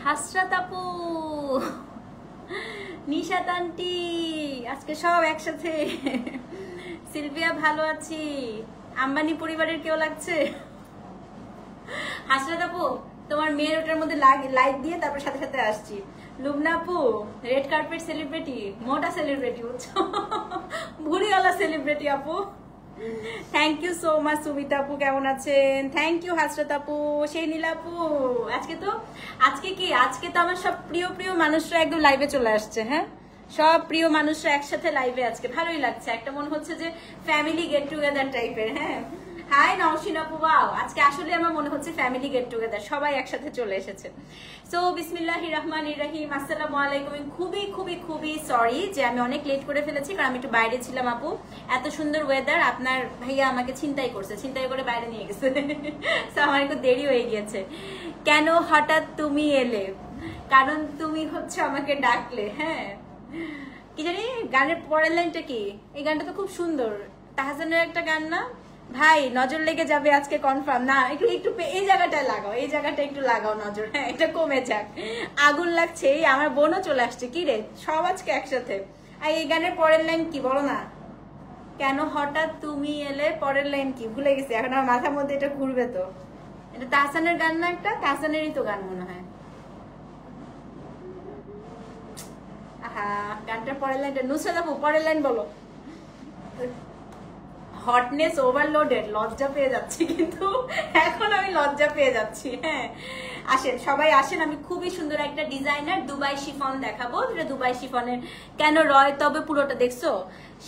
হাসরাত আপু, নিশাত আন্টি, আজকে সব একসাথে। সিলভিয়া ভালো আছি। আম্বানি পরিবারের কেউ লাগছে? হাসরাত আপু, তোমার মেয়ের ওটার মধ্যে লাইক দিয়ে তারপর সাথে সাথে আসছি। লুবনা আপু, রেড কার্পেট সেলিব্রিটি, মোটা সেলিব্রিটি, বুঝছো? ভুলিওয়ালা সেলিব্রিটি আপু। Thank you so much. Sumita আপু কেমন আছেন? থ্যাংক ইউ হাসরাত আপু। সেই নীলা আপু, আজকে তো আমার সব প্রিয় প্রিয় মানুষরা একদম লাইভে চলে আসছে। হ্যাঁ, সব প্রিয় মানুষরা একসাথে লাইভে আজকে, ভালোই লাগছে। একটা মনে হচ্ছে যে ফ্যামিলি গেট টুগেদার টাইপের। হ্যাঁ, হাই নওশিন আপু, ওয়াও, আজকে আসলে আমার মনে হচ্ছে ফ্যামিলি গেট টুগেদার, সবাই একসাথে চলে এসেছে। সো বিসমিল্লাহির রহমানির রহিম, আসসালামু আলাইকুম। খুবই খুবই খুবই সরি যে আমি অনেক লেট করে ফেলেছি, কারণ আমি একটু বাইরে ছিলাম আপু। এত সুন্দর ওয়েদার, আপনার ভাইয়া আমাকে ছিনতাই করছে, ছিনতাই করে বাইরে নিয়ে গেছে। সো আমার একটু দেরি হয়ে গিয়েছে। কেন হঠাৎ তুমি এলে? কারণ তুমি হচ্ছে আমাকে ডাকলে। হ্যাঁ, কি জানি গানের পরের লাইনটা কি? এই গানটা তো খুব সুন্দর, তাহসানের একটা গান না ভাই? নজর লেগে যাবে আজকে কনফার্ম। না, একটু একটু এই জায়গাটায় লাগাও, এই জায়গাটা একটু লাগাও নজর। হ্যাঁ, এটা কমে যাক। আগুন লাগছে। এই আমার বোনও চলে আসছে। কি রে, সব আজকে একসাথে। আর এই গানের পরের লাইন কি বলো না? কেন হঠাৎ তুমি এলে, পরের লাইন কি ভুলে গেছি এখন, আমার মাথার মধ্যে এটা ঘুরবে তো। এটা তাহসানের গান না? একটা তাহসানেরই তো গান মনে হয়। আহা, গানটার পরের লাইনটা নুসরাত আপু, পরের লাইন বলো। হটনেস ওভারলোডেড, লজ্জা পেয়ে যাচ্ছি, কিন্তু এখন আমি লজ্জা পেয়ে যাচ্ছি। হ্যাঁ, আসেন সবাই আসেন। আমি খুবই সুন্দর একটা ডিজাইনার দুবাই শিফন দেখাবো। যেটা দুবাই শিফনের কেন রয় তবে পুরোটা দেখছো?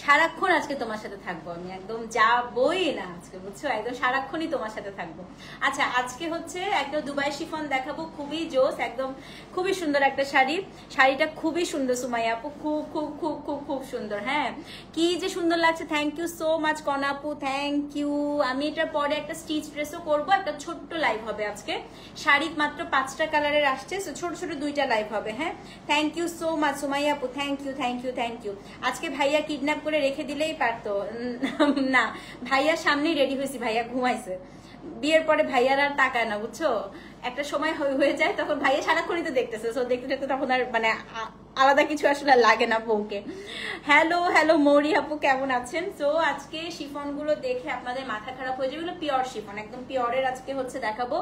সারাক্ষণ আজকে তোমার সাথে থাকবো আমি, একদম যাবই না আজকে, বুঝছো? একদম সারাক্ষণই তোমার সাথে থাকবো। আচ্ছা, আজকে হচ্ছে একটা দুবাই শিফন দেখাবো, খুবই জোস, একদম খুবই সুন্দর একটা শাড়ি। শাড়িটা খুবই সুন্দর সুমাইয়া আপু, খুব খুব খুব খুব খুব সুন্দর। হ্যাঁ, কি যে সুন্দর লাগছে। থ্যাংক ইউ সো মাচ কনা আপু, থ্যাংক ইউ। আমি এটার পরে একটা স্টিচ ড্রেসও করবো, একটা ছোট্ট লাইভ হবে আজকে। শাড়ি মাত্র 5টা কালারের আসছে, ছোট ছোট 2টা লাইভ হবে। হ্যাঁ, thank you so much Sumaiya আপু, thank you thank you thank you. আজকে ভাইয়া কিডন্যাপ করে রেখে দিলেই পারতো না, ভাইয়ার সামনেই রেডি হয়েছি, ভাইয়া ঘুমাইছে। বিয়ের পরে ভাইয়ার আর তাকায় না, বুঝছো? একটা সময় হয়ে যায়, তখন ভাইয়া সারাক্ষণই তো দেখতেছে, সো দেখতে দেখতে তখন আর মানে আলাদা কিছু আসলে লাগে না বউকে। হ্যালো হ্যালো মৌরি আপু, কেমন আছেন? সো আজকে শিফন গুলো দেখে আপনাদের মাথা খারাপ হয়ে যাবে, এগুলো পিওর শিফন, একদম পিওরের আজকে হচ্ছে দেখাবো।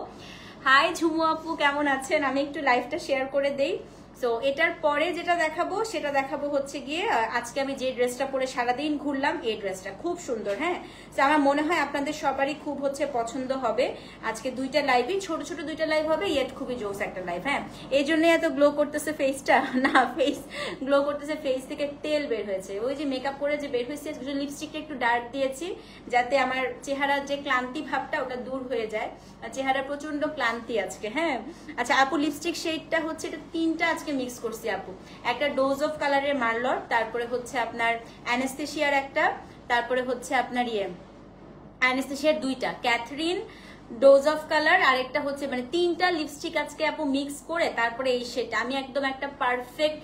হাই ঝুমু আপু, কেমন আছেন? আমি একটু লাইভটা শেয়ার করে দেই। সো এটার পরে যেটা দেখাবো সেটা দেখাবো হচ্ছে গিয়ে আজকে আমি যে ড্রেসটা পরে সারাদিন ঘুরলাম, এই ড্রেসটা খুব সুন্দর। হ্যাঁ, তো আমার মনে হয় আপনাদের সবারই খুব হচ্ছে পছন্দ হবে। আজকে 2টা লাইভই, ছোট ছোট 2টা লাইভ হবে, ইয়েট খুবই জোস একটা লাইভ। হ্যাঁ, এই জন্য এত গ্লো করতেছে ফেসটা, না ফেস গ্লো করতেছে, ফেস থেকে তেল বের হয়েছে। ওই যে মেকআপ করে যে বের হয়েছে, লিপস্টিকটা একটু ডার্ক দিয়েছি যাতে আমার চেহারার যে ক্লান্তি ভাবটা ওটা দূর হয়ে যায়। চেহারা প্রচন্ড ক্লান্তি আজকে। হ্যাঁ, আচ্ছা আপু, লিপস্টিক শেডটা হচ্ছে এটা 3টা আজকে মিক্স করছি আপু। একটা ডোজ অফ কালারের মার্লর, তারপরে হচ্ছে আপনার অ্যানেস্থেসিয়ার একটা, তারপরে হচ্ছে আপনার অ্যানেস্থেসিয়ার 2টা, ক্যাথরিন, ডোজ অফ কালার, আর একটা হচ্ছে মানে 3টা লিপস্টিক আজকে আপু মিক্স করে তারপরে এই শেডটা আমি একদম একটা পারফেক্ট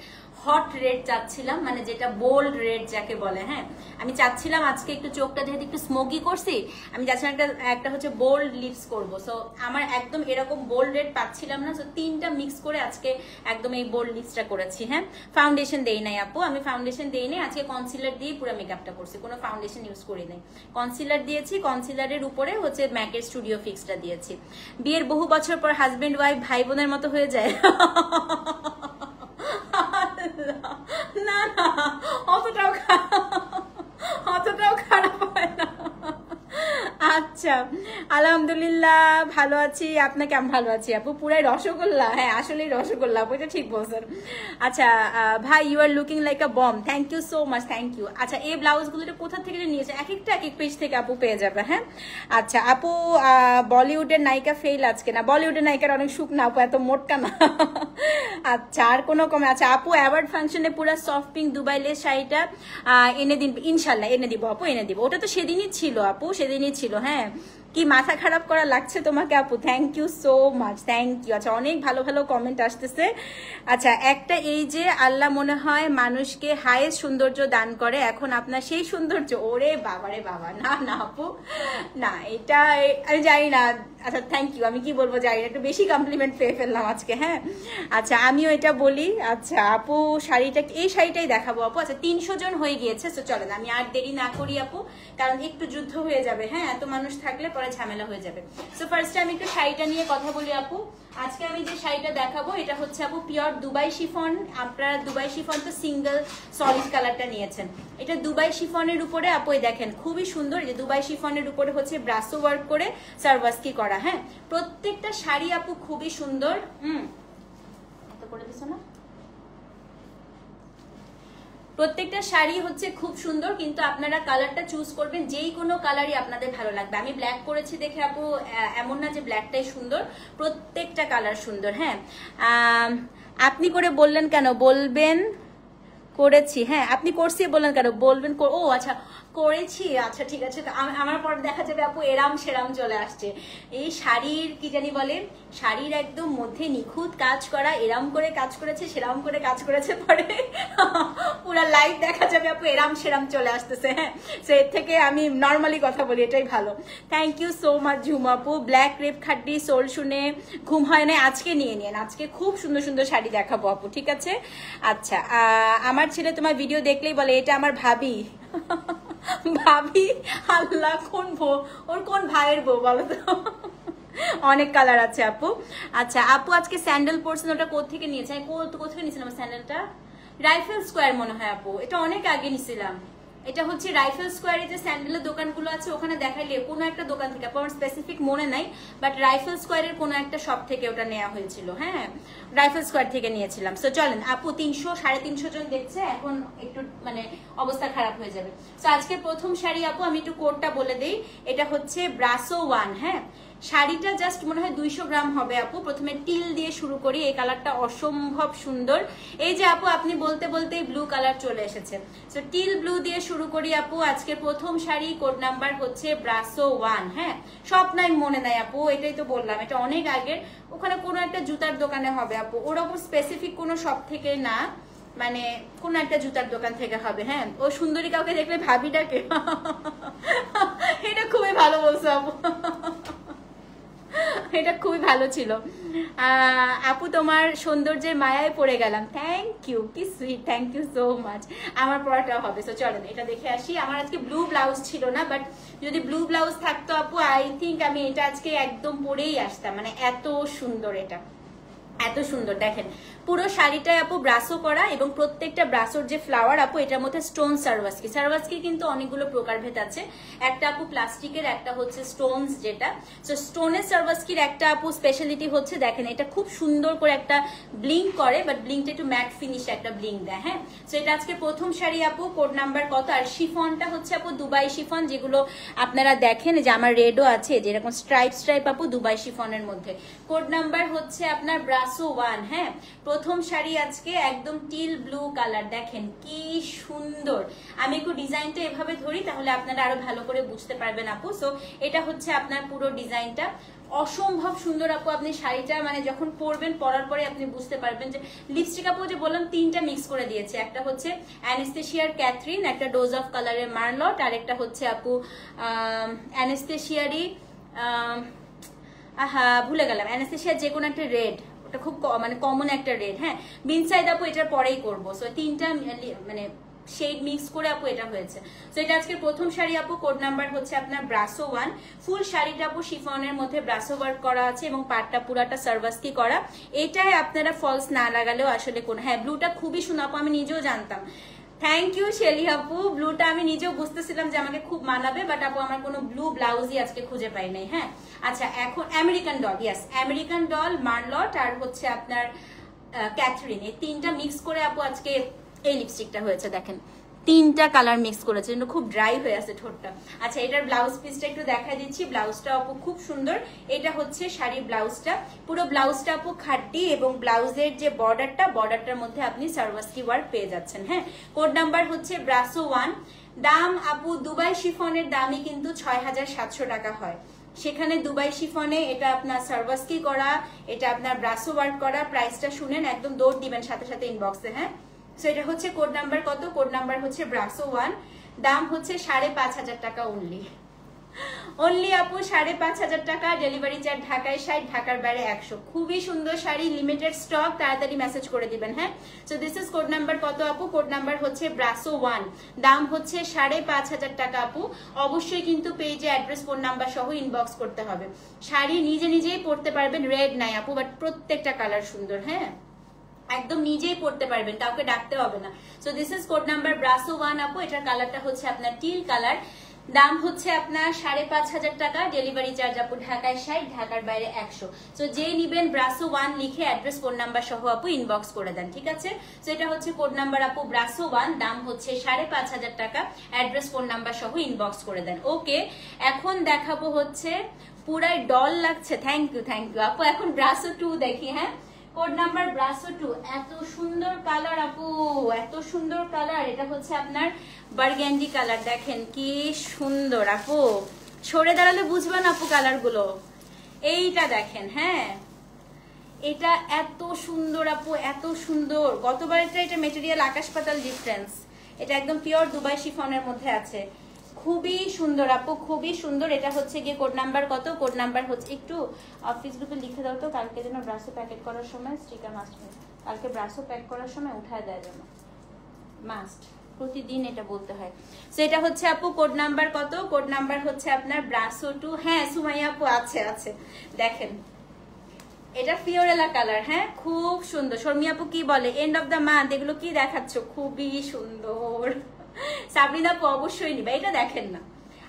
হট রেড চাচ্ছিলাম, মানে যেটা বোল্ড রেড যাকে বলে। হ্যাঁ, আমি চাচ্ছিলাম আজকে একটু চোখটা যেহেতু একটু স্মোকি করছি, আমি চাচ্ছিলাম একটা হচ্ছে বোল্ড লিপস করব। সো আমার একদম এরকম বোল্ড রেড পাচ্ছিলাম না, সো তিনটা মিক্স করে আজকে একদম এই বোল্ড লিপসটা করেছি। হ্যাঁ, ফাউন্ডেশন দেই নাই আপু, আমি ফাউন্ডেশন দেই নাই, আজকে কনসিলার দিয়ে পুরো মেকআপটা করছি, কোনো ফাউন্ডেশন ইউজ করি নাই। কনসিলার দিয়েছি, কনসিলারের উপরে হচ্ছে ম্যাকের স্টুডিও ফিক্সটা দিয়েছি। বিয়ের বহু বছর পর হাজবেন্ড ওয়াইফ ভাই বোনের মতো হয়ে যায়। না না, অতটাও খারাপ হয় না। আচ্ছা, আলহামদুলিল্লাহ ভালো আছি। আপনাকে আমি ভালো আছি আপু, পুরাই রসগোল্লা। হ্যাঁ, আসলেই রসগোল্লা, ওইটা ঠিক বলছেন। আচ্ছা ভাই, you are looking like a bomb, thank you so much, thank you. আচ্ছা, এই ব্লাউজগুলো কোথা থেকে নিয়েছে? এক একটা এক এক পেজ থেকে আপু পেয়ে যাবে। হ্যাঁ, আচ্ছা আপু, বলিউডের নায়িকা ফেল আজকে না? বলিউডের নায়িকার অনেক সুখ না আপু, এত মোটকা না। আচ্ছা, আর কোনো কমে? আচ্ছা আপু, অ্যাওয়ার্ড ফাংশনে পুরো সফট পিঙ্ক দুবাই লেস শাড়িটা এনে দিন ইনশাল্লাহ, এনে দিব আপু, এনে দিব। ওটা তো সেদিনই ছিল আপু, সেদিনই ছিল। হ্যাঁ, কি মাথা খারাপ করা লাগছে তোমাকে আপু? Thank you so much, thank you. আচ্ছা, অনেক ভালো ভালো কমেন্ট আসতেছে। আচ্ছা, একটা এই যে আল্লাহ মনে হয় মানুষকে হাইয়েস্ট সৌন্দর্য দান করে, এখন আপনার সেই সৌন্দর্য। ওরে বাবা রে বাবা, না না আপু, না, এটা আমি জানি না। আচ্ছা থ্যাংক ইউ, আমি কি বলবো জানি না, একটু বেশি কমপ্লিমেন্ট পেয়ে ফেললাম আজকে। হ্যাঁ, আচ্ছা আমিও এটা বলি। আচ্ছা আপু, শাড়িটা এই শাড়িটাই দেখাবো আপু। আচ্ছা 300 জন হয়ে গিয়েছে, তো চলেন আমি আর দেরি না করি আপু, কারণ একটু যুদ্ধ হয়ে যাবে। হ্যাঁ, এত মানুষ থাকলে পরে ঝামেলা হয়ে যাবে। সো ফার্স্টে আমি একটু শাড়িটা নিয়ে কথা বলি আপু। আজকে আমি যে শাড়িটা দেখাবো এটা হচ্ছে আপু পিওর দুবাই শিফন। আপনারা দুবাই শিফন তো সিঙ্গেল সলিড কালারটা নিয়েছেন, এটা দুবাই শিফনের উপরে আপু দেখেন খুবই সুন্দর। যে দুবাই শিফনের উপরে হচ্ছে ব্রাসো ওয়ার্ক করে সার্ভাসকি করা। হ্যাঁ, প্রত্যেকটা শাড়ি আপু খুবই সুন্দর। এত করে দিছো না? প্রত্যেকটা শাড়ি হচ্ছে খুব সুন্দর, কিন্তু আপনারা কালারটা চুজ করবেন, যেই কোনো কালারই আপনাদের ভালো লাগবে। আমি ব্ল্যাক করেছি দেখে আপু এমন না যে ব্ল্যাকটাই সুন্দর, প্রত্যেকটা কালার সুন্দর। হ্যাঁ, আপনি করে বললেন কেন? বলবেন করেছি। হ্যাঁ, আপনি করছি বললেন কেন? বলবেন। ও আচ্ছা, করেছি। আচ্ছা ঠিক আছে, আমার পর দেখা যাবে আপু এরাম সেরাম চলে আসছে। এই শাড়ির কি জানি বলে, শাড়ির একদম মধ্যে নিখুঁত কাজ করা, এরাম করে কাজ করেছে, সেরাম করে কাজ করেছে, পরে পুরো লাইভ দেখা যাবে আপু এরাম সেরাম চলে আসতেছে। হ্যাঁ, সো এর থেকে আমি নর্মালি কথা বলি, এটাই ভালো। Thank you so much Jhuma আপু। ব্ল্যাক রেপ খাড্ডি সোল শুনে ঘুম হয় না, আজকে নিয়ে নিন, আজকে খুব সুন্দর সুন্দর শাড়ি দেখাবো আপু, ঠিক আছে? আচ্ছা, আমার ছেলে তোমার ভিডিও দেখলেই বলে এটা আমার ভাবি। ভাবি? আল্লাহ, ওর কোন ভাইয়ের বউ বলো তো? অনেক কালার আছে আপু। আচ্ছা আপু, আজকে স্যান্ডেল পরছেন, ওটা কোথেকে নিয়েছেন? কোথেকে নিয়েছিলাম স্যান্ডেলটা? রাইফেল স্কোয়ার মনে হয় আপু, এটা অনেক আগে নিয়েছিলাম। এটা হচ্ছে রাইফেল স্কোয়ারে যে স্যান্ডেলের দোকানগুলো আছে ওখানে দেখাইলে কোনো একটা দোকান থেকে, আমার স্পেসিফিক মনে নাই, বাট রাইফেল স্কোয়ারের কোনো একটা শপ থেকে ওটা নেওয়া হয়েছিল। হ্যাঁ, রাইফেল স্কোয়ার থেকে নিয়েছিলাম। সো চলেন আপু, 300-350 জন দেখছে, এখন একটু মানে অবস্থা খারাপ হয়ে যাবে। সো আজকে প্রথম শাড়ি আপু, আমি একটু কোডটা বলে দিই, এটা হচ্ছে ব্রাসো 1। হ্যাঁ, শাড়িটা জাস্ট মনে হয় 200 গ্রাম হবে আপু। প্রথমে টিল দিয়ে শুরু করি, এই কালারটা অসম্ভব সুন্দর। এই যে আপু আপনি বলতে বলতেই ব্লু কালার চলে এসেছে, সো টিল ব্লু দিয়ে শুরু করি আপু। আজকে প্রথম শাড়ি, কোড নাম্বার হচ্ছে ব্রাসো 1। হ্যাঁ, সব নাই মনে নাই আপু, এটাই তো বললাম, এটা অনেক আগের, ওখানে কোনো একটা জুতার দোকানে হবে আপু, ওরকম স্পেসিফিক কোনো শপ থেকে না, মানে কোন একটা জুতার দোকান থেকে হবে। হ্যাঁ, ও সুন্দরী কাউকে দেখলে ভাবি ডাকে। এটা খুবই ভালো বলছো আপু, এটা খুবই ভালো ছিল। আপু তোমার সৌন্দর্যের মায়ায় পড়ে গেলাম, থ্যাংক ইউ, কি sweet, thank you so much. আমার পড়াটাও হবে। সো চলেন এটা দেখে আসি। আমার আজকে ব্লু ব্লাউজ ছিল না, বাট যদি ব্লু ব্লাউজ থাকতো আপু, আই থিঙ্ক আমি এটা আজকে একদম পরেই আসতাম, মানে এত সুন্দর, এটা এত সুন্দর। দেখেন পুরো শাড়িটায় আপু ব্রাসো করা, এবং প্রত্যেকটা ব্রাসোর যে ফ্লাওয়ার আপু, এটার মধ্যে স্টোন সার্ভাসকি। সার্ভাসকি কিন্তু অনেকগুলো প্রকারভেদ আছে, একটা আপু প্লাস্টিকের, একটা হচ্ছে স্টোনস যেটা। সো স্টোনের সার্ভাসকির একটা আপু স্পেশালিটি হচ্ছে, দেখেন এটা খুব সুন্দর করে একটা ব্লিঙ্ক করে, বাট ব্লিঙ্কটা একটু ম্যাট ফিনিশ একটা ব্লিঙ্ক দেয়। হ্যাঁ, সো এটা আজকে প্রথম শাড়ি আপু, কোড নাম্বার কত? আর শিফনটা হচ্ছে আপু দুবাই শিফন, যেগুলো আপনারা দেখেন যে আমার রেডও আছে, যেরকম স্ট্রাইপ স্ট্রাইপ আপু দুবাই শিফনের মধ্যে। কোড নাম্বার হচ্ছে আপনার ব্রাসো 1। হ্যাঁ, প্রথম শাড়ি আজকে একদম টিল ব্লু কালার, দেখেন কি সুন্দর। আমি একটু ডিজাইনটা এভাবে ধরি তাহলে আপনারা আরো ভালো করে বুঝতে পারবেন আপু। সো এটা হচ্ছে আপনার পুরো ডিজাইনটা, অসম্ভব সুন্দর আপু। আপনি শাড়িটা মানে যখন পরবেন, পরার পরে আপনি বুঝতে পারবেন যে লিপস্টিক আপু যে বললাম 3টা মিক্স করে দিয়েছে। একটা হচ্ছে অ্যানেস্থেশিয়ার ক্যাথরিন, একটা ডোজ অফ কালারের মার্লট, আর একটা হচ্ছে আপু অ্যানেস্থেশিয়ারই ভুলে গেলাম, অ্যানেস্থেশিয়ার যে কোনো একটা রেড, ওটা খুব মানে কমন একটা রেড। হ্যাঁ, বিনসাইড আপু এটার পরেই করবো। সো 3টা মানে শেড মিক্স করে আপু এটা হয়েছে। তো এটা আজকের প্রথম শাড়ি আপু। কোড নাম্বার হচ্ছে আপনার ব্রাসো 1। ফুল শাড়িটা আপু শিফনের মধ্যে ব্রাসো ওয়ার্ক করা আছে এবং পাটটা পুরাটা সার্ভাসকি করা। এটাই আপনারা ফলস না লাগালেও আসলে কোন, হ্যাঁ ব্লুটা খুবই সুন্দর আপু, আমি নিজেও জানতাম। থ্যাংক ইউ শেলি আপু। ব্লুটা আমি নিজেও বুঝতেছিলাম যে আমাকে খুব মানাবে, বাট আপু আমার কোনো ব্লু ব্লাউজই আজকে খুঁজে পাই নাই। হ্যাঁ আচ্ছা, এখন American doll, yes American doll, Merlot আর হচ্ছে আপনার ক্যাথরিন, এই 3টা মিক্স করে আপু আজকে এই লিপস্টিকটা হয়েছে। দেখেন 3টা কালার মিক্স করেছে, কিন্তু খুব ড্রাই হয়ে আছে ঠোঁটটা। আচ্ছা, এটার ব্লাউজ পিসটা একটু দেখাই দিচ্ছি। ব্লাউজটা আপু খুব সুন্দর। এটা হচ্ছে শাড়ির ব্লাউজটা, পুরো ব্লাউজটা আপু খাড্ডি এবং ব্লাউজের যে বর্ডারটার মধ্যে আপনি সার্ভাসকি ওয়ার্ক পেয়ে যাচ্ছেন। হ্যাঁ, কোড নাম্বার হচ্ছে ব্রাসো 1। দাম আপু দুবাই শিফনের দামই কিন্তু 6700 টাকা হয়। সেখানে দুবাই শিফনে এটা আপনার সার্ভাসকি করা, এটা আপনার ব্রাসো ওয়ার্ক করা। প্রাইসটা শুনেন, একদম দৌড় দিবেন সাথে সাথে ইনবক্সে। হ্যাঁ, সো এটা হচ্ছে কোড নাম্বার কত, কোড নাম্বার হচ্ছে ব্রাসো 1। দাম হচ্ছে 5500 টাকা অনলি আপু, 5500 টাকা। ডেলিভারি চার্জ ঢাকায় 60, ঢাকার বাইরে 100। খুবই সুন্দর শাড়ি, লিমিটেড স্টক, তাড়াতাড়ি মেসেজ করে দিবেন। হ্যাঁ, so this is code number কত আপু, কোড নাম্বার হচ্ছে ব্রাসো 1। দাম হচ্ছে 5500 টাকা আপু। অবশ্যই কিন্তু পেজে অ্যাড্রেস, ফোন নাম্বার সহ ইনবক্স করতে হবে। শাড়ি নিজেই পরতে পারবেন, রেড নাই আপু, বাট প্রত্যেকটা কালার সুন্দর। হ্যাঁ, একদম নিজেই পড়তে পারবেন, কাউকে ডাকতে হবে না। So this is code number Brasso 1 আপু। এটার কালারটা হচ্ছে আপনার টিল কালার। দাম হচ্ছে আপনার 5500 টাকা। ডেলিভারি চার্জ আপু ঢাকায় 60, ঢাকার বাইরে 100। সো যেই নিবেন ব্রাসো 1 লিখে অ্যাড্রেস, ফোন নাম্বার সহ আপু ইনবক্স করে দেন, ঠিক আছে? সো এটা হচ্ছে কোড নাম্বার আপু ব্রাসো 1। দাম হচ্ছে 5500 টাকা। অ্যাড্রেস, ফোন নাম্বার সহ ইনবক্স করে দেন। ওকে, এখন দেখাবো হচ্ছে পুরাই ডল লাগছে। থ্যাংক ইউ আপু। এখন ব্রাসো 2 দেখি। হ্যাঁ, কোড নাম্বার ব্রাসো 2। এত সুন্দর কালার আপু, এত সুন্দর কালার। এটা হচ্ছে আপনার বার্গেন্ডি কালার, দেখেন কি সুন্দর আপু। সরে দাঁড়ালে বুঝবেন আপু কালার গুলো। এইটা দেখেন, হ্যাঁ এটা এত সুন্দর আপু, এত সুন্দর। গতবার এটা মেটেরিয়াল আকাশ পাতাল ডিফারেন্স। এটা একদম পিওর দুবাই শিফনের মধ্যে আছে। খুবই সুন্দর আপু, খুবই সুন্দর। এটা হচ্ছে গিয়ে কোড নাম্বার কত, কোড নাম্বার হচ্ছে একটু অফিস গ্রুপে লিখে দাও তো, কালকে যেন ব্রাসো প্যাকেট করার সময় স্টিকার মাস্ট, কালকে ব্রাসো প্যাক করার সময় উঠায় দেয় যেন, মাস্ট প্রতিদিন এটা বলতে হয়। সো এটা হচ্ছে আপু কোড নাম্বার কত, কোড নাম্বার হচ্ছে আপনার ব্রাসো 2। হ্যাঁ সুমাইয়া আপু আছে দেখেন এটা ফিওরেলা কালার। হ্যাঁ, খুব সুন্দর। শর্মি আপু কি বলে, এন্ড অফ দ্য মান্থ, এগুলো কি দেখাচ্ছ, খুবই সুন্দর। সাবরিনা আপু অবশ্যই নিবে। এটা দেখেন না,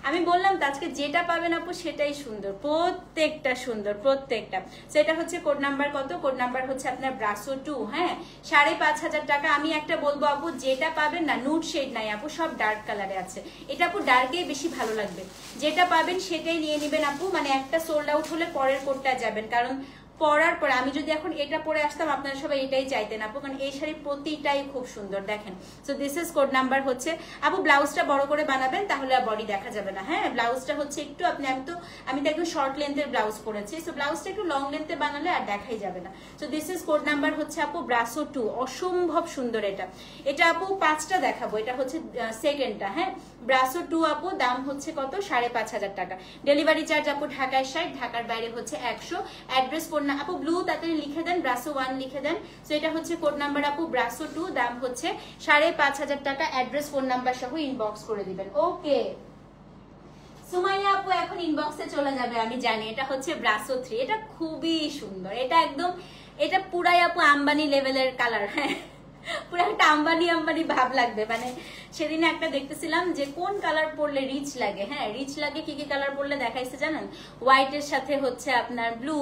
আমি বললাম তো আজকে যেটা পাবেন আপু সেটাই সুন্দর, প্রত্যেকটা সুন্দর, প্রত্যেকটা। সেটা হচ্ছে কোড নাম্বার কত, কোড নাম্বার হচ্ছে আপনার ব্রাসো 2। হ্যাঁ, 5500 টাকা। আমি একটা বলবো আপু, যেটা পাবেন না নুড শেড নাই আপু, সব ডার্ক কালারে আছে। এটা আপু ডার্কেই বেশি ভালো লাগবে। যেটা পাবেন সেটাই নিয়ে নেবেন আপু। মানে একটা সোল্ড আউট হলে পরের কোডটা যাবেন, কারণ পরার পরে আমি যদি এখন এটা পরে আসতাম আপনারা সবাই এটাই চাইতেন আপু, কারণ এই শাড়ি প্রতিটাই খুব সুন্দর। দেখেন, so this is code number হচ্ছে আপু। ব্লাউজটা বড় করে বানাবেন, তাহলে আর বডি দেখা যাবে না। হ্যাঁ, ব্লাউজটা হচ্ছে একটু আমি তো একদম শর্ট লেন্থের ব্লাউজ পরেছি। সো ব্লাউজটা একটু লং লেন্থে বানালে আর দেখাই যাবে না। So this is code number হচ্ছে আপু ব্রাসো 2। অসম্ভব সুন্দর এটা আপু 5টা দেখাবো। এটা হচ্ছে সেকেন্ডটা। হ্যাঁ, ব্রাসো 2 আপু। দাম হচ্ছে কত, 5500 টাকা। ডেলিভারি চার্জ আপু ঢাকায় 60, ঢাকার বাইরে হচ্ছে 100। অ্যাড্রেস না আপু ব্লু তাড়াতাড়ি লিখে দেন, ব্রাসো 1 লিখে দেন। সো এটা হচ্ছে কোড নাম্বার আপু ব্রাসো 2। দাম হচ্ছে 5500 টাকা। অ্যাড্রেস, ফোন নাম্বার সহ ইনবক্স করে দিবেন। ওকে, সুমাইয়া আপু এখন ইনবক্সে চলে যাবে আমি জানি। এটা হচ্ছে ব্রাসো 3। এটা খুবই সুন্দর। এটা পুরাই আপু আম্বানি লেভেলের কালার। হ্যাঁ, পুরো একটা আম্বানি ভাব লাগবে। মানে সেদিনে একটা দেখতেছিলাম যে কোন কালার পরলে রিচ লাগে। হ্যাঁ, রিচ লাগে কি কালার পরলে দেখাইছে জানেন? হোয়াইটের সাথে হচ্ছে আপনার ব্লু,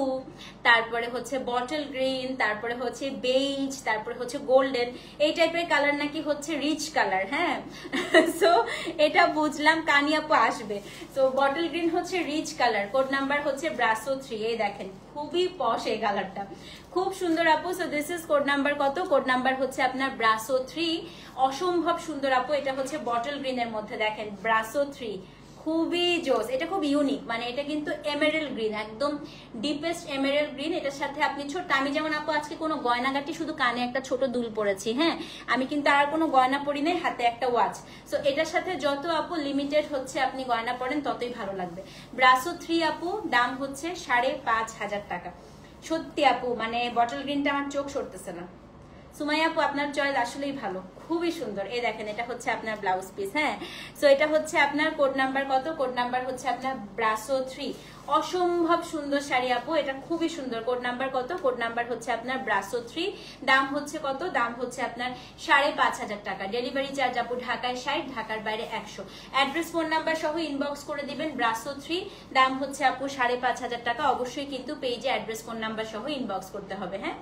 তারপরে হচ্ছে বটল গ্রিন, তারপরে হচ্ছে বেইজ, তারপরে হচ্ছে গোল্ডেন। এই টাইপের কালার নাকি হচ্ছে রিচ কালার। হ্যাঁ, সো এটা বুঝলাম, কানি আপু আসবে। তো বটল গ্রিন হচ্ছে রিচ কালার। কোড নাম্বার হচ্ছে ব্রাসো 3। এই দেখেন খুবই পশ এই কালারটা, খুব সুন্দর আপু। So this is code number কত? কোড নাম্বার হচ্ছে আপনার ব্রাসো 3। অসম্ভব সুন্দর আপু, এটা হচ্ছে বটল গ্রিনের মধ্যে, দেখেন ব্রাসো 3, খুবই জোস। এটা খুব ইউনিক, মানে এটা কিন্তু এমেরাল্ড গ্রিন, একদম ডিপেস্ট এমেরাল্ড গ্রিন। এটার সাথে আপনি ছোট, আমি যেমন আপু আজকে কোনো গয়নাগাটি, শুধু কানে একটা ছোট দুল পরেছি, হ্যাঁ, আমি কিন্তু আর কোনো গয়না পরি নাই, হাতে একটা ওয়াচ। সো এটার সাথে যত আপু লিমিটেড হচ্ছে আপনি গয়না পরেন ততই ভালো লাগবে। ব্রাসো 3 আপু, দাম হচ্ছে 5,500 টাকা। সত্যি আপু, মানে বটল গ্রিনটা আমার চোখ সরতেছে না। সুমাইয়া আপু আপনার চয়েস আসলেই ভালো, খুবই সুন্দর। এই দেখেন, এটা হচ্ছে আপনার ব্লাউজ পিস, হ্যাঁ। সো এটা হচ্ছে আপনার কোড নাম্বার কত? কোড নাম্বার হচ্ছে আপনার ব্রাসো 3। অসম্ভব সুন্দর শাড়ি আপু, এটা খুবই সুন্দর। কোড নাম্বার কত? কোড নাম্বার হচ্ছে আপনার ব্রাসো 3। দাম হচ্ছে কত? দাম হচ্ছে আপনার 5,500 টাকা। ডেলিভারি চার্জ আপু ঢাকায় 60, ঢাকার বাইরে 100। অ্যাড্রেস ফোন নাম্বার সহ ইনবক্স করে দিবেন। ব্রাসো 3 দাম হচ্ছে আপু 5,500 টাকা। অবশ্যই কিন্তু পেজে অ্যাড্রেস ফোন নাম্বার সহ ইনবক্স করতে হবে, হ্যাঁ।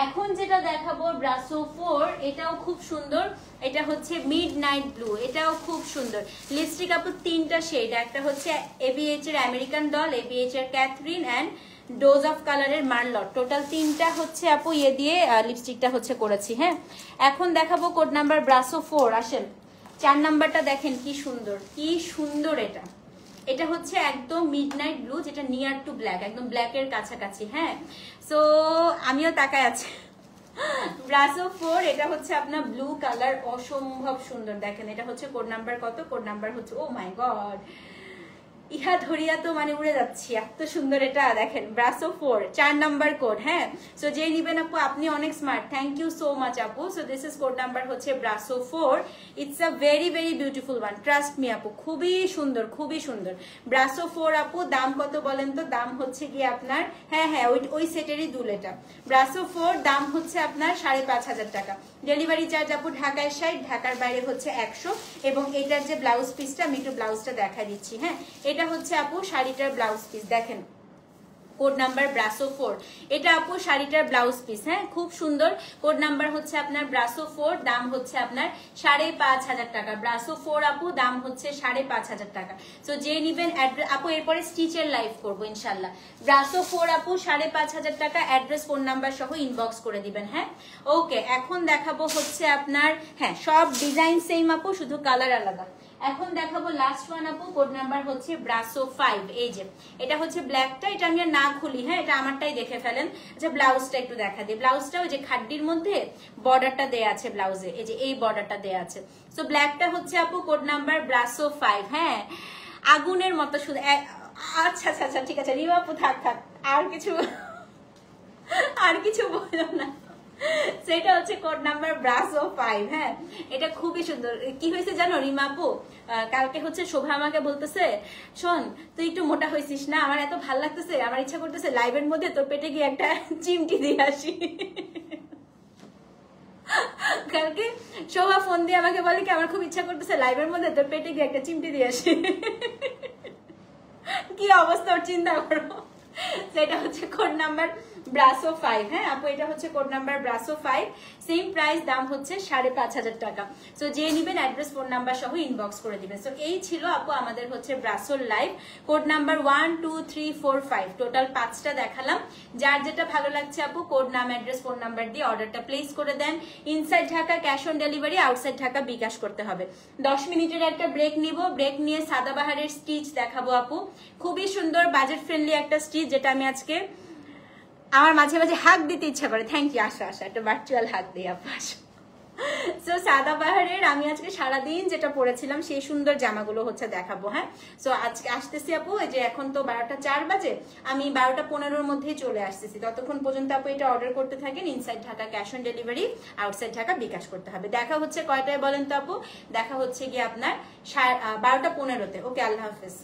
এখন যেটা দেখাবো ব্রাসো 4, এটাও খুব সুন্দর। এটা হচ্ছে মিড নাইট ব্লু, এটাও খুব সুন্দর। লিপস্টিক আপু 3টা শেড, একটা হচ্ছে এবিএইচ এর আমেরিকান ডল, এবিএইচ এর ক্যাথরিন এন্ড ডোজ অফ কালারের মার্লট। টোটাল 3টা হচ্ছে আপু ইয়ে দিয়ে লিপস্টিকটা হচ্ছে করেছি, হ্যাঁ। এখন দেখাবো কোড নাম্বার ব্রাসো 4। আসেন 4 নাম্বারটা দেখেন, কি সুন্দর, কি সুন্দর। এটা হচ্ছে একদম মিডনাইট ব্লু, যেটা নিয়ার টু ব্ল্যাক, একদম ব্ল্যাকের কাছাকাছি, হ্যাঁ। সো আমিও তাকায় আছি। ব্রাসো 4, এটা হচ্ছে আপনার ব্লু কালার, অসম্ভব সুন্দর। দেখেন এটা হচ্ছে কোড নাম্বার কত? কোড নাম্বার হচ্ছে, ও মাই গড, ইহা ধরিয়া তো মানে উড়ে যাচ্ছি, এত সুন্দর। এটা দেখেন ব্রাসো 4, 4 নাম্বার কোড, হ্যাঁ। সো যে নিবেন আপু, আপনি অনেক smart, thank you so much আপু। So this is code number হচ্ছে Brasso 4। It's a very very beautiful one, trust me আপু, খুবই সুন্দর, খুবই সুন্দর। ব্রাসো 4 আপু, দাম কত বলেন তো? দাম হচ্ছে গিয়ে আপনার, হ্যাঁ হ্যাঁ, ওই সেটেরই দুল এটা। ব্রাসো 4 দাম হচ্ছে আপনার 5,500 টাকা। ডেলিভারি চার্জ আপু ঢাকায় 60, ঢাকার বাইরে হচ্ছে 100। এবং এটার যে ব্লাউজ পিসটা, আমি একটু ব্লাউজটা দেখা দিচ্ছি, হ্যাঁ। এটা হচ্ছে আপু শাড়িটার ব্লাউজ পিস, দেখেন কোড নাম্বার ব্রাসো 4। এটা আপু শাড়িটার ব্লাউজ পিস, হ্যাঁ, খুব সুন্দর। কোড নাম্বার হচ্ছে আপনার ব্রাসো 4, দাম হচ্ছে আপনার 5,500 টাকা। ব্রাসো 4 আপু, দাম হচ্ছে 5,500 টাকা। সো যে নিবেন আপু, এরপরে স্টিচের লাইভ করবো ইনশাল্লাহ। ব্রাসো 4 আপু 5,500 টাকা। অ্যাড্রেস ফোন নাম্বার সহ ইনবক্স করে দিবেন, হ্যাঁ। ওকে, এখন দেখাবো হচ্ছে আপনার, হ্যাঁ, সব ডিজাইন সেম আপু, শুধু কালার আলাদা। এখন দেখাবো লাস্ট ওয়ান আপু, কোড নাম্বার হচ্ছে ব্রাসো 5। এই যে এটা হচ্ছে ব্ল্যাকটা, এটা আমি আর না খুলি, হ্যাঁ, এটা আমারটাই দেখে ফেলেন। আচ্ছা ব্লাউজটা একটু দেখা দিই। ব্লাউজটা ওই যে খাড্ডির মধ্যে বর্ডারটা দেয়া আছে ব্লাউজে, এই যে এই বর্ডারটা দেয়া আছে। সো ব্ল্যাকটা হচ্ছে আপু কোড নাম্বার ব্রাসো 5, হ্যাঁ। আগুনের মতো শুধু, আচ্ছা আচ্ছা আচ্ছা, ঠিক আছে রিমা আপু, থাক থাক, আর কিছু বললো না। সেটা হচ্ছে কোড নাম্বার ব্রাসো 5, হ্যাঁ। এটা খুবই সুন্দর। কি হয়েছে জানো রিমা আপু, কালকে হচ্ছে শোভা আমাকে বলতেছে, শোন তুই একটু মোটা হয়েছিস না, আমার এত ভাল লাগতেছে, আমার ইচ্ছা করতেছে লাইভের মধ্যে তোর পেটে গিয়ে একটা চিমটি দিয়ে আসি। কালকে শোভা ফোন দিয়ে আমাকে বলে কি, আমার খুব ইচ্ছা করতেছে লাইভের মধ্যে তোর পেটে গিয়ে একটা চিমটি দিয়ে আসি। কি অবস্থা ওর, চিন্তা করো। সেটা হচ্ছে কোড নাম্বার ব্রাসো 5, হ্যাঁ আপু, এটা হচ্ছে কোড নাম্বার ব্রাসো 5। সেম প্রাইস, দাম হচ্ছে 5,500 টাকা। সো যে নিবেন অ্যাড্রেস ফোন নাম্বার সহ ইনবক্স করে দিবেন। সো এই ছিল আপু আমাদের হচ্ছে ব্রাসোর লাইভ। কোড নাম্বার 1 2 3 4 5, টোটাল 5টা দেখালাম। যার যেটা ভালো লাগছে আপু, কোড নাম, অ্যাড্রেস, ফোন নাম্বার দিয়ে অর্ডারটা প্লেস করে দেন। Inside Dhaka cash on delivery, outside Dhaka bKash করতে হবে। 10 মিনিটের একটা ব্রেক নিব, ব্রেক নিয়ে সাদাবাহারের স্টিচ দেখাবো আপু। খুবই সুন্দর বাজেট ফ্রেন্ডলি একটা স্টিচ, যেটা আমি আজকে আমার মাঝে মাঝে হাক দিতে ইচ্ছা করে। থ্যাংক ইউ, আসো আসো, একটা ভার্চুয়াল হাক দিই আপু, আসো। সো সাদাবাহারের আমি আজকে সারাদিন যেটা পরেছিলাম সেই সুন্দর জামাগুলো হচ্ছে দেখাবো, হ্যাঁ। সো আজকে আসতেছি আপু, এই যে এখন তো 12টা 4 বাজে, আমি 12টা 15-র মধ্যেই চলে আসতেছি। ততক্ষণ পর্যন্ত আপু এটা অর্ডার করতে থাকেন। Inside Dhaka cash on delivery, outside Dhaka bKash করতে হবে। দেখা হচ্ছে কয়টায় বলেন তো আপু? দেখা হচ্ছে গিয়ে আপনার 12টা 15-তে। ওকে, আল্লাহ হাফেজ।